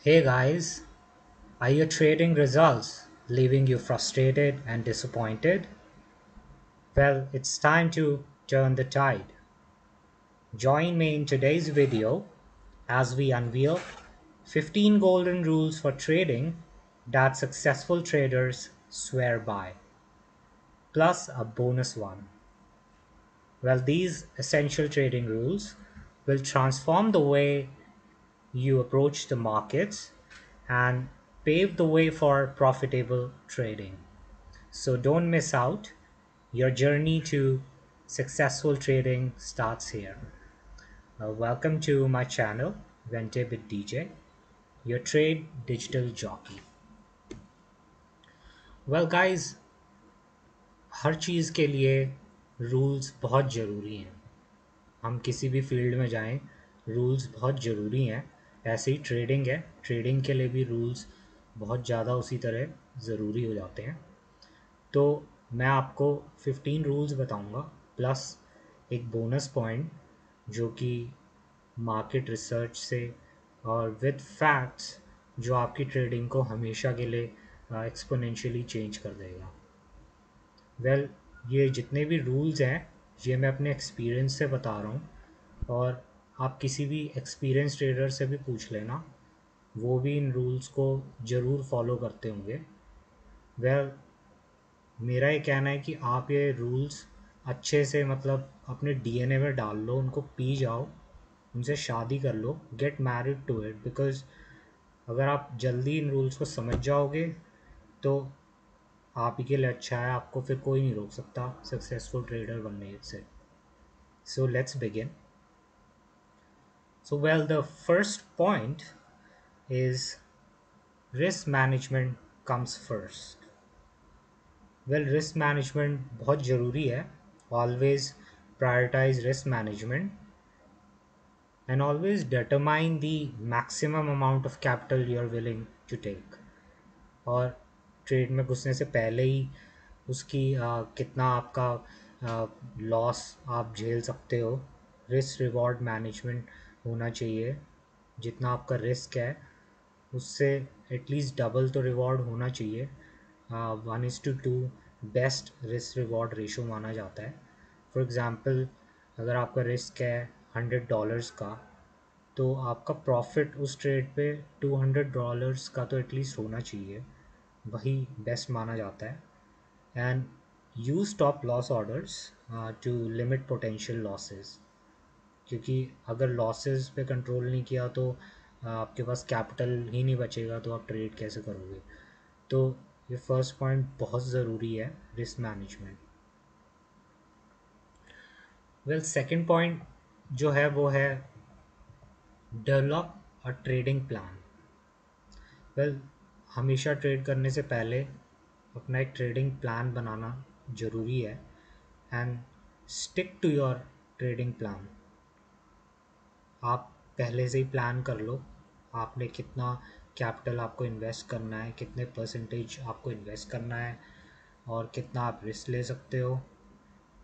Hey guys, are your trading results leaving you frustrated and disappointed? Well, it's time to turn the tide. Join me in today's video as we unveil 15 golden rules for trading that successful traders swear by, plus a bonus one. Well, these essential trading rules will transform the way you approach the markets and pave the way for profitable trading. So don't miss out. Your journey to successful trading starts here. Welcome to my channel, Vente with DJ, your trade digital jockey. Well guys, हर चीज़ के लिए rules बहुत ज़रूरी हैं. हम किसी भी field में जाएं, रूल्स बहुत ज़रूरी हैं. ऐसे ही ट्रेडिंग है, ट्रेडिंग के लिए भी रूल्स बहुत ज़्यादा उसी तरह ज़रूरी हो जाते हैं. तो मैं आपको 15 रूल्स बताऊंगा प्लस एक बोनस पॉइंट जो कि मार्केट रिसर्च से और विद फैक्ट्स जो आपकी ट्रेडिंग को हमेशा के लिए एक्सपोनेंशियली चेंज कर देगा. वेल ये जितने भी रूल्स हैं ये मैं अपने एक्सपीरियंस से बता रहा हूँ और आप किसी भी एक्सपीरियंस ट्रेडर से भी पूछ लेना, वो भी इन रूल्स को ज़रूर फॉलो करते होंगे. वेल मेरा ये कहना है कि आप ये रूल्स अच्छे से मतलब अपने डीएनए में डाल लो, उनको पी जाओ, उनसे शादी कर लो, get married to it. Because अगर आप जल्दी इन रूल्स को समझ जाओगे तो आप ही के लिए अच्छा है, आपको फिर कोई नहीं रोक सकता सक्सेसफुल ट्रेडर बनने से. So let's begin. So well the first point is risk management comes first. Well risk management बहुत ज़रूरी है. Always prioritise risk management and always determine the maximum amount of capital you are willing to take. और trade में घुसने से पहले ही उसकी कितना आपका लॉस आप झेल सकते हो. रिस्क रिवॉर्ड मैनेजमेंट होना चाहिए. जितना आपका रिस्क है उससे एटलीस्ट डबल तो रिवॉर्ड होना चाहिए. 1:2 बेस्ट रिस्क रिवॉर्ड रेशो माना जाता है. फॉर एग्ज़ाम्पल अगर आपका रिस्क है $100 का, तो आपका प्रॉफिट उस ट्रेड पे $200 का तो एटलीस्ट होना चाहिए. वही बेस्ट माना जाता है. And use stop loss orders to limit potential losses. क्योंकि अगर लॉसेस पे कंट्रोल नहीं किया तो आपके पास कैपिटल ही नहीं बचेगा, तो आप ट्रेड कैसे करोगे. तो ये फर्स्ट पॉइंट बहुत ज़रूरी है, risk management. Well second point जो है वो है develop a trading plan. Well हमेशा ट्रेड करने से पहले अपना एक ट्रेडिंग प्लान बनाना ज़रूरी है. And stick to your trading plan. आप पहले से ही प्लान कर लो आपने कितना कैपिटल आपको इन्वेस्ट करना है, कितने परसेंटेज आपको इन्वेस्ट करना है, और कितना आप रिस्क ले सकते हो,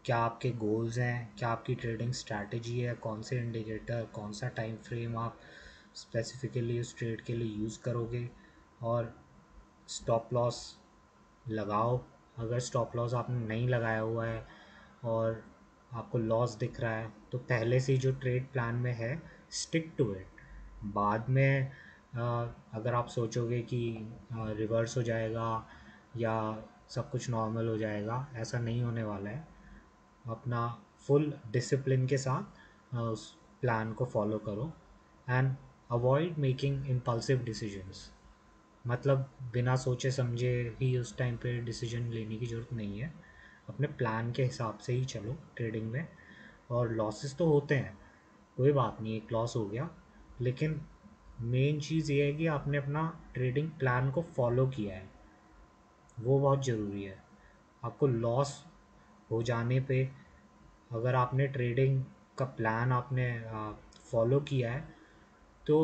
क्या आपके गोल्स हैं, क्या आपकी ट्रेडिंग स्ट्रैटेजी है, कौन से इंडिकेटर, कौन सा टाइम फ्रेम आप स्पेसिफिकली उस ट्रेड के लिए यूज़ करोगे. और स्टॉप लॉस लगाओ. अगर स्टॉप लॉस आपने नहीं लगाया हुआ है और आपको लॉस दिख रहा है तो पहले से ही जो ट्रेड प्लान में है स्टिक टू इट. बाद में अगर आप सोचोगे कि रिवर्स हो जाएगा या सब कुछ नॉर्मल हो जाएगा, ऐसा नहीं होने वाला है. अपना फुल डिसिप्लिन के साथ उस प्लान को फॉलो करो. And avoid making impulsive decisions. मतलब बिना सोचे समझे ही उस टाइम पे डिसीजन लेने की ज़रूरत नहीं है. अपने प्लान के हिसाब से ही चलो ट्रेडिंग में. और लॉसेस तो होते हैं, कोई बात नहीं, एक लॉस हो गया, लेकिन मेन चीज़ ये है कि आपने अपना ट्रेडिंग प्लान को फॉलो किया है, वो बहुत ज़रूरी है. आपको लॉस हो जाने पे अगर आपने ट्रेडिंग का प्लान आपने फॉलो किया है तो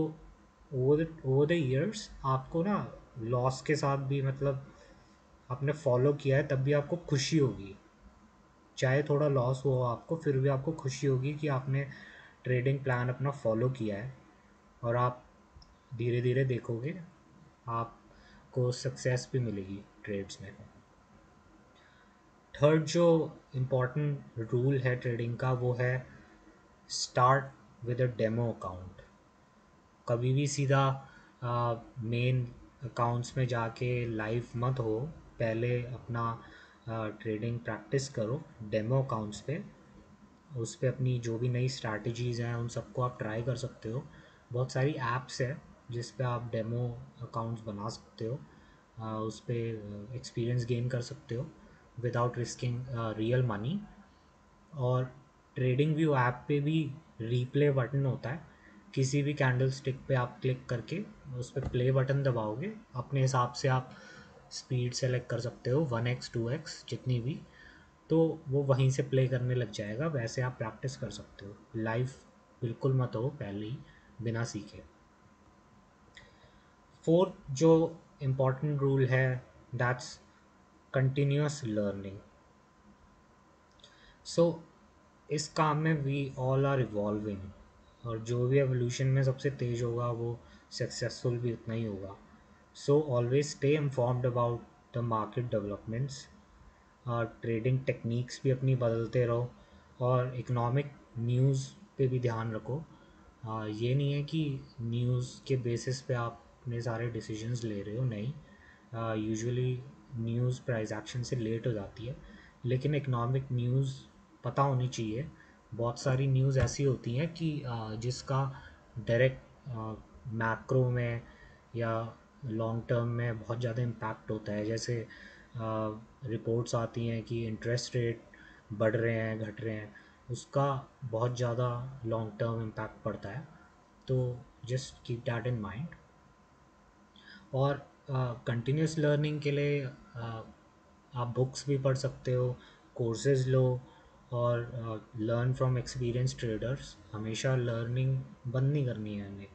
ओवर द ईयर्स आपको ना लॉस के साथ भी मतलब आपने फॉलो किया है तब भी आपको खुशी होगी. चाहे थोड़ा लॉस हो आपको, फिर भी आपको खुशी होगी कि आपने ट्रेडिंग प्लान अपना फॉलो किया है और आप धीरे धीरे देखोगे आपको सक्सेस भी मिलेगी ट्रेड्स में। थर्ड जो इम्पोर्टेंट रूल है ट्रेडिंग का वो है start with a demo account. कभी भी सीधा मेन अकाउंट्स में जाके लाइव मत हो, पहले अपना ट्रेडिंग प्रैक्टिस करो डेमो अकाउंट्स पे। उस पे अपनी जो भी नई स्ट्रैटेजीज़ हैं उन सबको आप ट्राई कर सकते हो। बहुत सारी ऐप्स है जिस पे आप डेमो अकाउंट्स बना सकते हो, उस पे एक्सपीरियंस गेन कर सकते हो विदाउट रिस्किंग रियल मनी। और ट्रेडिंग व्यू ऐप पे भी रीप्ले बटन होता है, किसी भी कैंडल स्टिक पे आप क्लिक करके उस पर प्ले बटन दबाओगे, अपने हिसाब से आप स्पीड सेलेक्ट कर सकते हो 1x 2x जितनी भी, तो वो वहीं से प्ले करने लग जाएगा। वैसे आप प्रैक्टिस कर सकते हो, लाइव बिल्कुल मत हो पहले ही बिना सीखे। फोर्थ जो इम्पोर्टेंट रूल है दैट्स कंटिन्यूस लर्निंग। सो इस काम में वी ऑल आर इवॉल्विंग, और जो भी एवोल्यूशन में सबसे तेज होगा वो सक्सेसफुल भी उतना ही होगा। So always stay informed about the market developments, trading techniques भी अपनी बदलते रहो, और इकोनॉमिक न्यूज़ पे भी ध्यान रखो। ये नहीं है कि न्यूज़ के बेसिस पे आप अपने सारे डिसीजंस ले रहे हो, नहीं। यूजुअली न्यूज़ प्राइस एक्शन से लेट हो जाती है, लेकिन इकोनॉमिक न्यूज़ पता होनी चाहिए। बहुत सारी न्यूज़ ऐसी होती हैं कि जिसका डायरेक्ट मैक्रो में या लॉन्ग टर्म में बहुत ज़्यादा इम्पैक्ट होता है। जैसे रिपोर्ट्स आती हैं कि इंटरेस्ट रेट बढ़ रहे हैं घट रहे हैं, उसका बहुत ज़्यादा लॉन्ग टर्म इम्पैक्ट पड़ता है। तो just keep that in mind. और कंटिन्यूस लर्निंग के लिए आप बुक्स भी पढ़ सकते हो, कोर्सेज लो, और लर्न फ्रॉम एक्सपीरियंस ट्रेडर्स। हमेशा लर्निंग बंद नहीं करनी है हमें।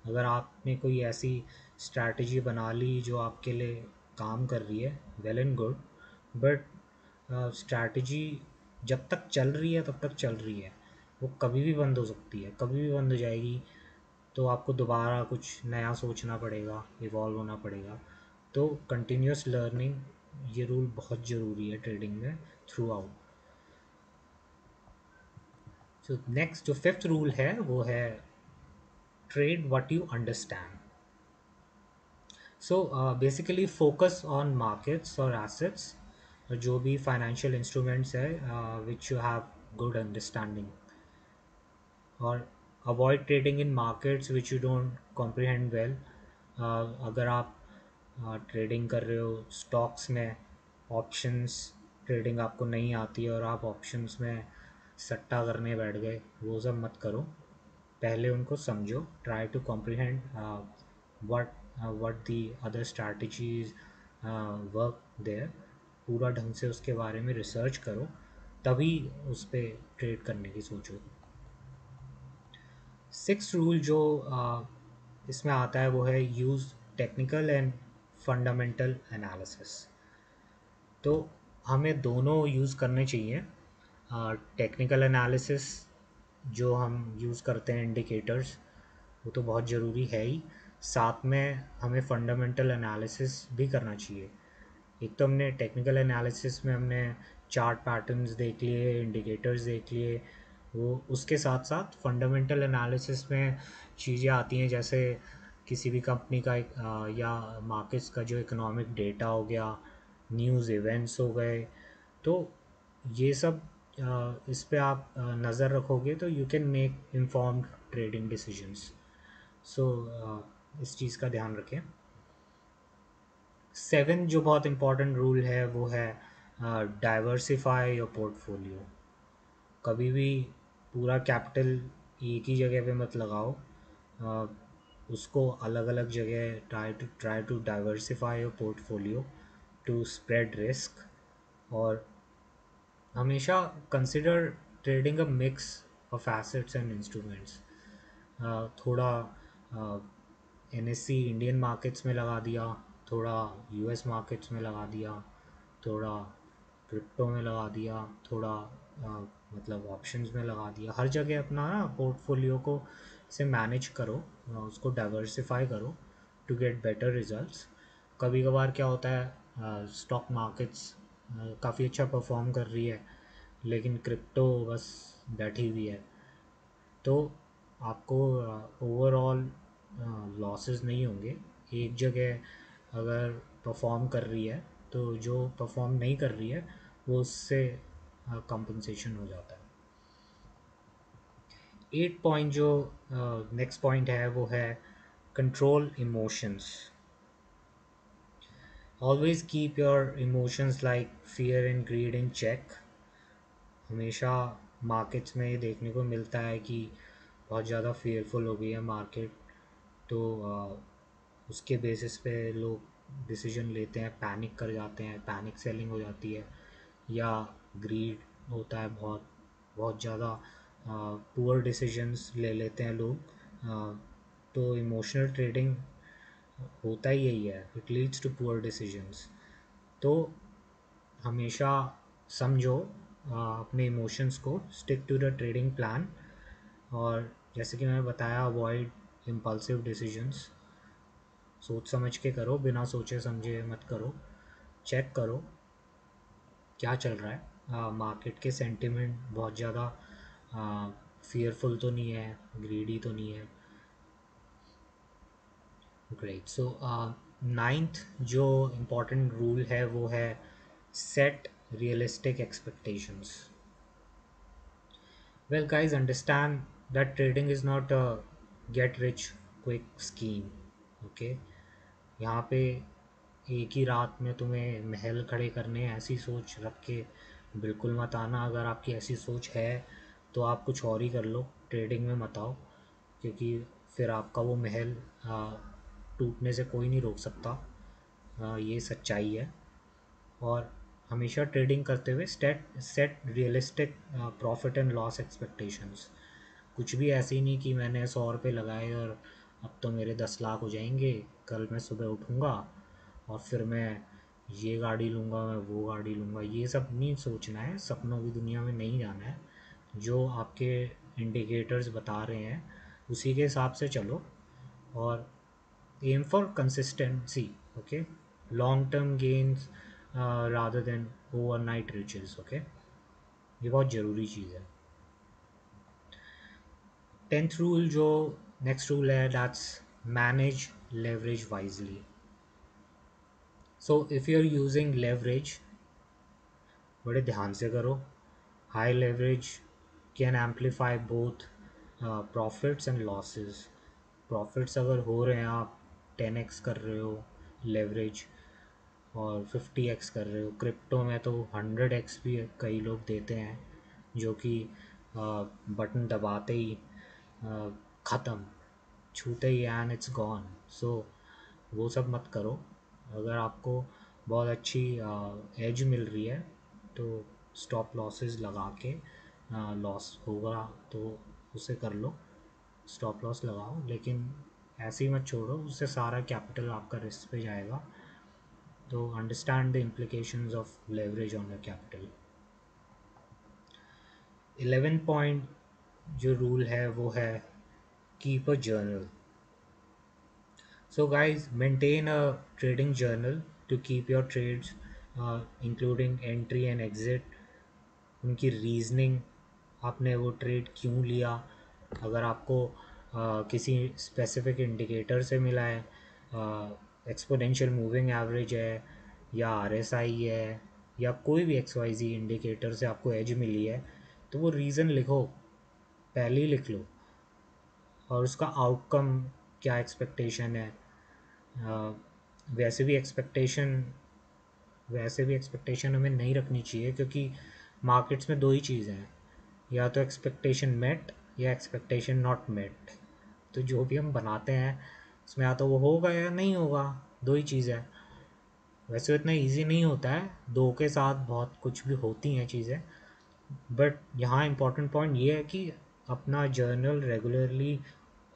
अगर आपने कोई ऐसी स्ट्रैटेजी बना ली जो आपके लिए काम कर रही है, well and good, but strategy जब तक चल रही है तब तक चल रही है, वो कभी भी बंद हो सकती है, कभी भी बंद हो जाएगी। तो आपको दोबारा कुछ नया सोचना पड़ेगा, इवॉल्व होना पड़ेगा। तो कंटिन्यूस लर्निंग ये रूल बहुत ज़रूरी है ट्रेडिंग में थ्रू आउट। सो नेक्स्ट जो फिफ्थ रूल है वो है trade what you understand. So basically focus on markets और एसेट्स, जो भी फाइनेंशियल इंस्ट्रूमेंट्स है which you have good understanding. और avoid trading in markets which you don't comprehend well. अगर आप ट्रेडिंग कर रहे हो स्टॉक्स में, ऑप्शंस ट्रेडिंग आपको नहीं आती है और आप ऑप्शंस में सट्टा करने बैठ गए, वो सब मत करो। पहले उनको समझो, try to comprehend what what the other strategies work there. पूरा ढंग से उसके बारे में रिसर्च करो, तभी उस पर ट्रेड करने की सोचो। सिक्स रूल जो इसमें आता है वो है use technical and fundamental analysis. तो हमें दोनों यूज़ करने चाहिए। टेक्निकल एनालिसिस जो हम यूज़ करते हैं इंडिकेटर्स, वो तो बहुत ज़रूरी है ही, साथ में हमें फंडामेंटल एनालिसिस भी करना चाहिए। एक तो हमने टेक्निकल एनालिसिस में हमने चार्ट पैटर्न्स देख लिए, इंडिकेटर्स देख लिए, वो उसके साथ साथ फंडामेंटल एनालिसिस में चीज़ें आती हैं जैसे किसी भी कंपनी का या मार्केट्स का जो इकोनॉमिक डेटा हो गया, न्यूज़ इवेंट्स हो गए। तो ये सब इस पे आप नज़र रखोगे तो you can make informed trading decisions. So इस चीज़ का ध्यान रखें। सेवन जो बहुत इम्पॉर्टेंट रूल है वो है डाइवर्सिफाई योर पोर्टफोलियो। कभी भी पूरा कैपिटल एक ही जगह पे मत लगाओ, अ, उसको अलग अलग जगह try to diversify your portfolio to spread risk. और हमेशा consider trading a mix of assets and instruments. थोड़ा NSE इंडियन मार्केट्स में लगा दिया, थोड़ा US मार्केट्स में लगा दिया, थोड़ा क्रिप्टो में लगा दिया, थोड़ा मतलब ऑप्शंस में लगा दिया। हर जगह अपना ना पोर्टफोलियो को से मैनेज करो, उसको डाइवर्सिफाई करो टू गेट बेटर रिजल्ट्स। कभी कभार क्या होता है, स्टॉक मार्केट्स काफ़ी अच्छा परफॉर्म कर रही है लेकिन क्रिप्टो बस बैठी हुई है, तो आपको ओवरऑल लॉसेस नहीं होंगे। एक जगह अगर परफॉर्म कर रही है तो जो परफॉर्म नहीं कर रही है वो उससे कंपनसेशन हो जाता है। 8 पॉइंट जो नेक्स्ट पॉइंट है वो है control emotions. Always keep your emotions like fear and greed in check. हमेशा मार्केट्स में ये देखने को मिलता है कि बहुत ज़्यादा फेयरफुल हो गई है मार्केट, तो उसके बेसिस पे लोग डिसीजन लेते हैं, पैनिक कर जाते हैं, पैनिक सेलिंग हो जाती है, या ग्रीड होता है, बहुत बहुत ज़्यादा पुअर डिसीजंस ले लेते हैं लोग। तो इमोशनल ट्रेडिंग होता ही यही है, it leads to poor decisions. तो हमेशा समझो अपने इमोशंस को, stick to the trading plan, और जैसे कि मैंने बताया अवॉइड इम्पल्सिव डिसीजंस। सोच समझ के करो, बिना सोचे समझे मत करो। चेक करो क्या चल रहा है, मार्केट के सेंटिमेंट बहुत ज़्यादा फियरफुल तो नहीं है, ग्रीडी तो नहीं है। ग्रेट। सो नाइन्थ जो इम्पोर्टेंट रूल है वो है set realistic expectations. Well, guys, understand that trading is not a get rich quick scheme. Okay, यहाँ पे एक ही रात में तुम्हें महल खड़े करने हैं, ऐसी सोच रख के बिल्कुल मत आना। अगर आपकी ऐसी सोच है तो आप कुछ और ही कर लो, ट्रेडिंग में मत आओ, क्योंकि फिर आपका वो महल टूटने से कोई नहीं रोक सकता। ये सच्चाई है। और हमेशा ट्रेडिंग करते हुए set realistic profit and loss expectations. कुछ भी ऐसे ही नहीं कि मैंने 100 रुपये लगाए और अब तो मेरे 10 लाख हो जाएंगे, कल मैं सुबह उठूँगा और फिर मैं ये गाड़ी लूँगा, मैं वो गाड़ी लूँगा। ये सब नहीं सोचना है, सपनों की दुनिया में नहीं जाना है। जो आपके इंडिकेटर्स बता रहे हैं उसी के हिसाब से चलो, और aim for consistency. Okay, long term gains rather than overnight riches. Okay, ये बहुत ज़रूरी चीज़ है। 10th रूल जो नेक्स्ट रूल है, that's manage leverage wisely. So if you are using leverage, बड़े ध्यान से करो। High leverage can amplify both profits and losses. Profits अगर हो रहे हैं, आप 10x कर रहे हो लेवरेज और 50x कर रहे हो, क्रिप्टो में तो 100x भी कई लोग देते हैं, जो कि बटन दबाते ही ख़त्म, छूते ही एंड इट्स गॉन। सो वो सब मत करो। अगर आपको बहुत अच्छी एज मिल रही है तो स्टॉप लॉसेस लगा के, लॉस होगा तो उसे कर लो, स्टॉप लॉस लगाओ, लेकिन ऐसे ही मत छोड़ो, उससे सारा कैपिटल आपका रिस्क पे जाएगा। तो understand the implications of leverage on your capital. 11 point जो रूल है वो है keep a journal. So guys, maintain a trading journal to keep your trades, including entry and exit, उनकी रीजनिंग, आपने वो ट्रेड क्यों लिया। अगर आपको किसी स्पेसिफिक इंडिकेटर से मिला है, एक्सपोनेंशियल मूविंग एवरेज है या आरएसआई है या कोई भी एक्सवाईजी इंडिकेटर से आपको एज मिली है, तो वो रीज़न लिखो, पहले ही लिख लो, और उसका आउटकम क्या एक्सपेक्टेशन है। अ, वैसे भी एक्सपेक्टेशन वैसे भी एक्सपेक्टेशन हमें नहीं रखनी चाहिए, क्योंकि मार्केट्स में दो ही चीज़ें हैं, या तो एक्सपेक्टेशन मेट या एक्सपेक्टेशन नॉट मेट। तो जो भी हम बनाते हैं उसमें या तो वो होगा या नहीं होगा, दो ही चीज़ है। वैसे इतना इजी नहीं होता है, दो के साथ बहुत कुछ भी होती हैं चीज़ें, बट यहाँ इम्पोर्टेंट पॉइंट ये है कि अपना जर्नल रेगुलरली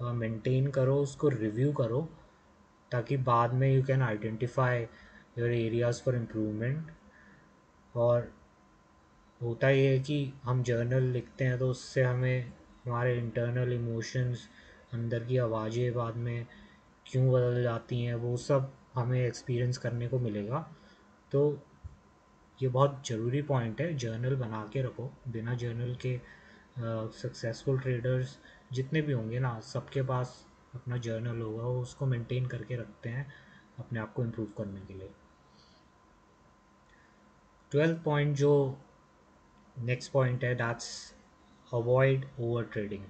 मेंटेन करो, उसको रिव्यू करो, ताकि बाद में you can identify your areas for improvement. और होता ये है कि हम जर्नल लिखते हैं तो उससे हमें हमारे इंटरनल इमोशंस, अंदर की आवाज़ें बाद में क्यों बदल जाती हैं, वो सब हमें एक्सपीरियंस करने को मिलेगा। तो ये बहुत ज़रूरी पॉइंट है, जर्नल बना के रखो। बिना जर्नल के सक्सेसफुल ट्रेडर्स जितने भी होंगे ना, सबके पास अपना जर्नल होगा, वो उसको मेंटेन करके रखते हैं अपने आप को इम्प्रूव करने के लिए। 12th पॉइंट जो नेक्स्ट पॉइंट है, that's avoid over trading.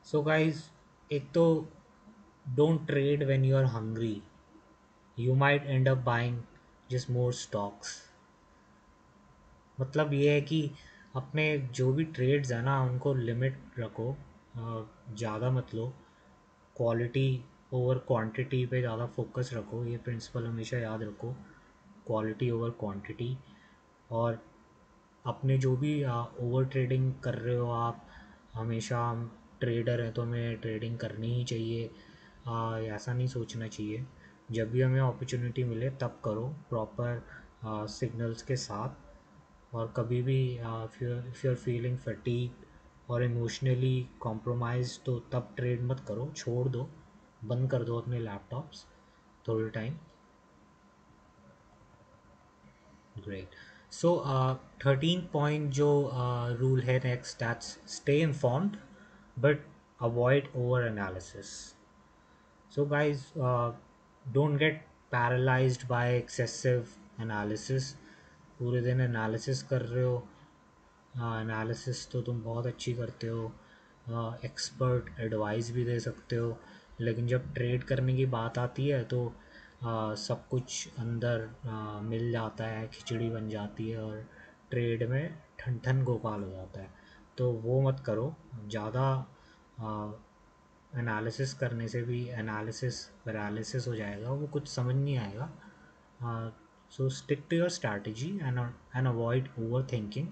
So guys, एक तो don't trade when you are hungry, you might end up buying just more stocks. मतलब ये है कि अपने जो भी ट्रेड्स हैं ना, उनको लिमिट रखो, ज़्यादा मत लो। क्वालिटी ओवर क्वांटिटी पे ज़्यादा फोकस रखो, ये प्रिंसिपल हमेशा याद रखो, क्वालिटी ओवर क्वांटिटी। और अपने जो भी ओवर ट्रेडिंग कर रहे हो आप, हमेशा हम ट्रेडर हैं तो हमें ट्रेडिंग करनी ही चाहिए, ऐसा नहीं सोचना चाहिए। जब भी हमें अपॉर्चुनिटी मिले तब करो, प्रॉपर सिग्नल्स के साथ। और कभी भी if you are feeling fatigue और इमोशनली कॉम्प्रोमाइज, तो तब ट्रेड मत करो, छोड़ दो, बंद कर दो अपने लैपटॉप्स थोड़े टाइम। ग्रेट। सो 13 पॉइंट जो रूल है next, that's stay informed but avoid over analysis. So guys, don't get paralysed by excessive analysis. पूरे दिन एनालिसिस कर रहे हो, एनालिसिस तो तुम बहुत अच्छी करते हो, एक्सपर्ट एडवाइस भी दे सकते हो, लेकिन जब ट्रेड करने की बात आती है तो सब कुछ अंदर मिल जाता है, खिचड़ी बन जाती है और ट्रेड में ठन ठन गोपाल हो जाता है। तो वो मत करो। ज़्यादा एनालिसिस करने से भी एनालिसिस पैरालिसिस हो जाएगा, वो कुछ समझ नहीं आएगा। So stick to your strategy and avoid over thinking.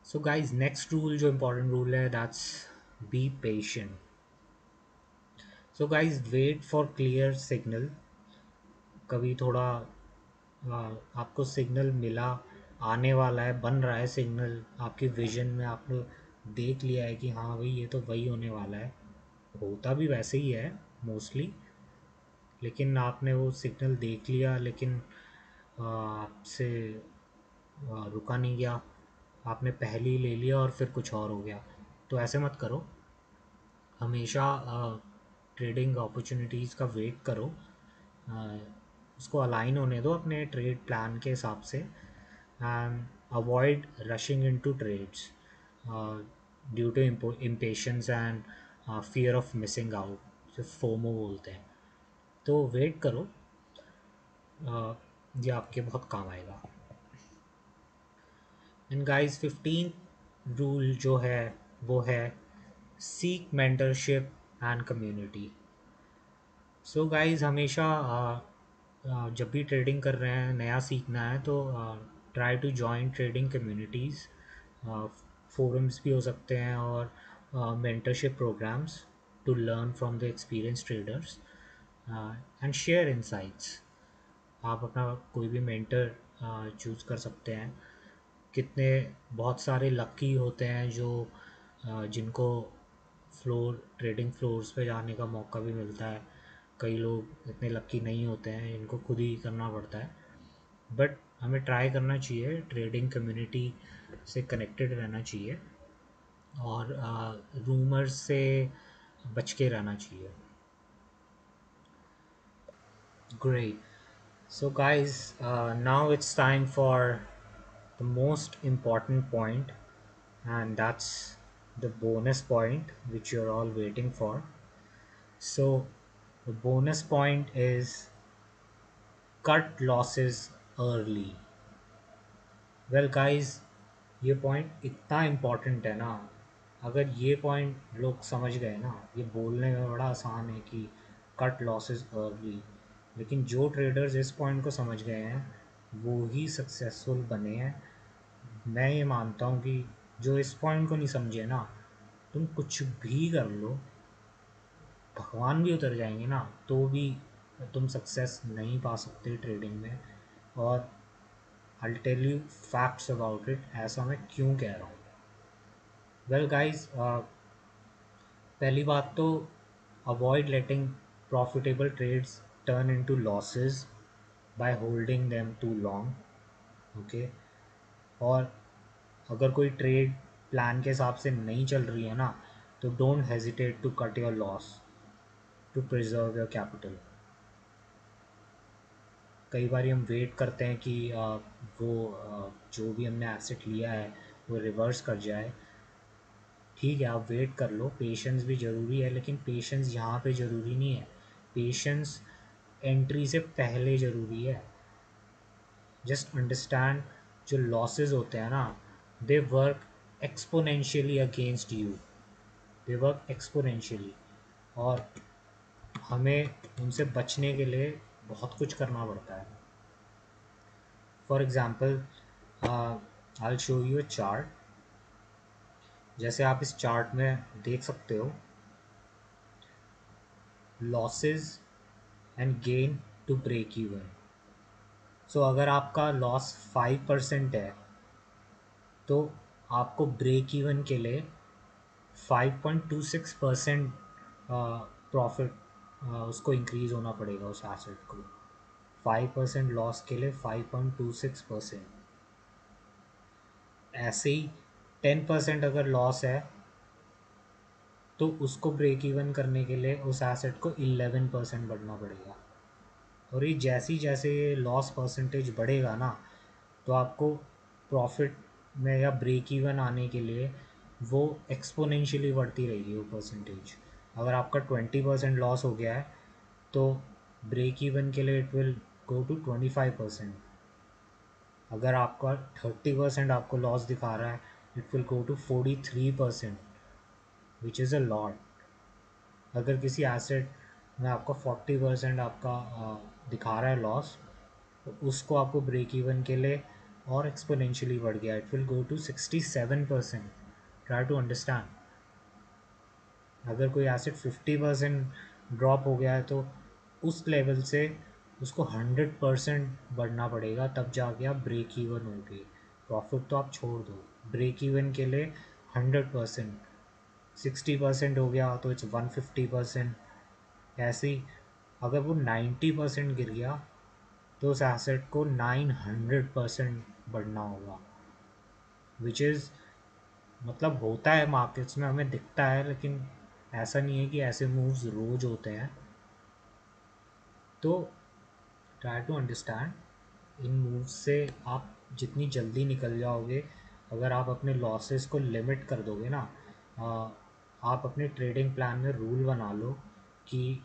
So guys, next rule जो इम्पोर्टेंट रूल है, that's be patient. So guys, wait for clear signal. कभी थोड़ा आपको सिग्नल मिला, आने वाला है, बन रहा है सिग्नल आपकी विजन में, आपने देख लिया है कि हाँ भाई ये तो वही होने वाला है, होता भी वैसे ही है मोस्टली। लेकिन आपने वो सिग्नल देख लिया, लेकिन आपसे रुका नहीं गया, आपने पहले ही ले लिया और फिर कुछ और हो गया। तो ऐसे मत करो, हमेशा ट्रेडिंग अपॉर्चुनिटीज़ का वेट करो, अ, उसको अलाइन होने दो अपने ट्रेड प्लान के हिसाब से, and avoid rushing into trades due to impatience and fear of missing out, जो फोमो बोलते हैं। तो वेट करो, ये आपके बहुत काम आएगा। एंड गाइस, 15 रूल जो है वो है seek mentorship and community. So guys, हमेशा जब भी ट्रेडिंग कर रहे हैं, नया सीखना है, तो try to join trading communities, forums भी हो सकते हैं, और mentorship programmes to learn from the experience traders and share insights. आप अपना कोई भी मेंटर चूज़ कर सकते हैं। कितने बहुत सारे लकी होते हैं जो जिनको ट्रेडिंग फ्लोर्स पे जाने का मौका भी मिलता है। कई लोग इतने लकी नहीं होते हैं, इनको खुद ही करना पड़ता है। बट हमें ट्राई करना चाहिए, ट्रेडिंग कम्युनिटी से कनेक्टेड रहना चाहिए, और रूमर्स से बच के रहना चाहिए। Great. So guys, now it's time for the most important point, and that's the bonus point which you're all waiting for. So the bonus point is cut losses early. Well guys, ये point इतना important है ना, अगर ये point लोग समझ गए ना, ये बोलने में बड़ा आसान है कि कट लॉसेस अर्ली, लेकिन जो ट्रेडर्स इस पॉइंट को समझ गए हैं वो ही सक्सेसफुल बने हैं। मैं ये मानता हूँ कि जो इस पॉइंट को नहीं समझे ना, तुम कुछ भी कर लो, भगवान भी उतर जाएंगे ना, तो भी तुम सक्सेस नहीं पा सकते ट्रेडिंग में। और I tell you facts about it, ऐसा मैं क्यों कह रहा हूँ। वेल गाइस, पहली बात तो avoid letting profitable trades turn into losses by holding them too long. Okay. और अगर कोई ट्रेड प्लान के हिसाब से नहीं चल रही है ना, तो don't hesitate to cut your loss to preserve your capital. कई बार हम वेट करते हैं कि जो भी हमने एसेट लिया है वो रिवर्स कर जाए। ठीक है, आप वेट कर लो, पेशेंस भी ज़रूरी है, लेकिन पेशेंस यहाँ पे ज़रूरी नहीं है। पेशेंस एंट्री से पहले ज़रूरी है। जस्ट अंडरस्टैंड, जो लॉसेस होते हैं ना, they work exponentially against you, they work exponentially. और हमें उनसे बचने के लिए बहुत कुछ करना पड़ता है। For example, I show you a chart. जैसे आप इस चार्ट में देख सकते हो, losses and gain to break even. So अगर आपका लॉस 5% है, तो आपको ब्रेक इवन के लिए 5.26% प्रॉफिट उसको इंक्रीज़ होना पड़ेगा उस एसेट को। 5% लॉस के लिए 5.26%। ऐसे ही 10% अगर लॉस है, तो उसको ब्रेक इवन करने के लिए उस एसेट को 11% बढ़ना पड़ेगा। और ये जैसी जैसे ये लॉस परसेंटेज बढ़ेगा ना, तो आपको प्रॉफिट में या ब्रेक इवन आने के लिए वो एक्सपोनेंशियली बढ़ती रहेगी वो परसेंटेज। अगर आपका 20% लॉस हो गया है, तो ब्रेक इवन के लिए इट विल गो टू 25%। अगर आपका 30% आपको लॉस दिखा रहा है, it will go to 43%, which is a lot. अगर किसी एसेट में आपका 40% आपका दिखा रहा है लॉस, तो उसको आपको ब्रेक इवन के लिए और एक्सपोनेंशियली बढ़ गया, it will go to 67%। Try to understand. अगर कोई एसेट 50% ड्रॉप हो गया है, तो उस लेवल से उसको 100% बढ़ना पड़ेगा, तब जाके आप ब्रेक इवन होगे। प्रॉफिट तो आप छोड़ दो, ब्रेक इवन के लिए 100%। 60% हो गया तो इट्स 150%। ऐसे ही अगर वो 90% गिर गया, तो उस एसेट को 900% बढ़ना होगा। विच इज़, मतलब होता है मार्केट्स में, हमें दिखता है, लेकिन ऐसा नहीं है कि ऐसे मूव्स रोज होते हैं। तो ट्राई टू अंडरस्टैंड, इन मूव्स से आप जितनी जल्दी निकल जाओगे, अगर आप अपने लॉसेस को लिमिट कर दोगे ना, आ, आप अपने ट्रेडिंग प्लान में रूल बना लो कि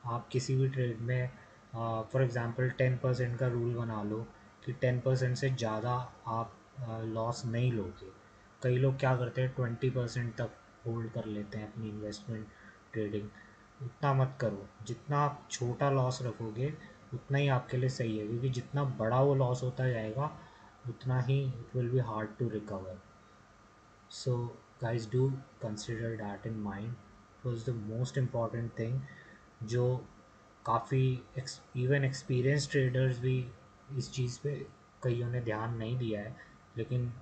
आप किसी भी ट्रेड में फॉर एग्ज़ाम्पल 10% का रूल बना लो कि 10% से ज़्यादा आप लॉस नहीं लोगे। कई लोग क्या करते हैं, 20% तक होल्ड कर लेते हैं अपनी इन्वेस्टमेंट ट्रेडिंग। उतना मत करो। जितना आप छोटा लॉस रखोगे उतना ही आपके लिए सही है, क्योंकि जितना बड़ा वो लॉस होता जाएगा, उतना ही it will be hard to recover. So guys, do consider that in mind. It was the most important thing, जो काफ़ी इवन एक्सपीरियंस ट्रेडर्स भी इस चीज़ पे कईयों ने ध्यान नहीं दिया है, लेकिन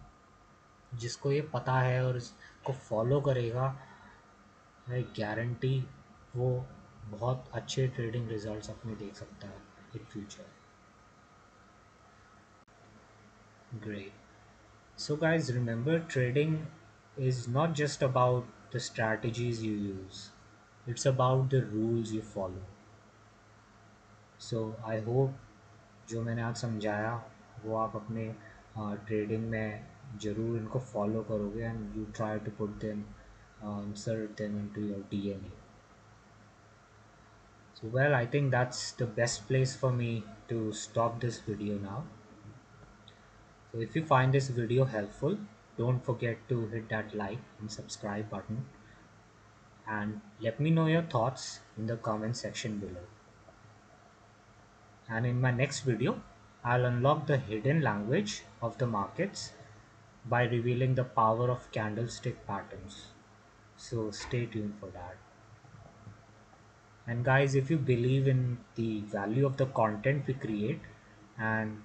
जिसको ये पता है और इसको फॉलो करेगा, है गारंटी वो बहुत अच्छे ट्रेडिंग रिजल्ट्स अपने देख सकता है in future. Great. So guys, remember, trading is not just about the strategies you use, it's about the rules you follow. So I hope जो मैंने आज समझाया वो आप अपने ट्रेडिंग में ज़रूर इनको फॉलो करोगे, and you try to put them, insert them into your DNA. So well, I think that's the best place for me to stop this video now. So if you find this video helpful, don't forget to hit that like and subscribe button, and let me know your thoughts in the comment section below. And in my next video, I'll unlock the hidden language of the markets by revealing the power of candlestick patterns. So stay tuned for that. And guys, if you believe in the value of the content we create and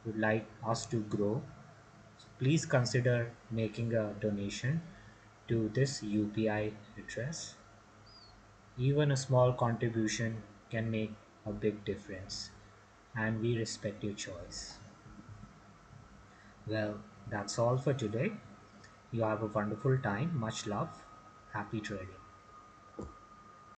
would like us to grow, please consider making a donation. to this UPI address. Even a small contribution can make a big difference, and we respect your choice. Well, that's all for today. You have a wonderful time. Much love. Happy trading.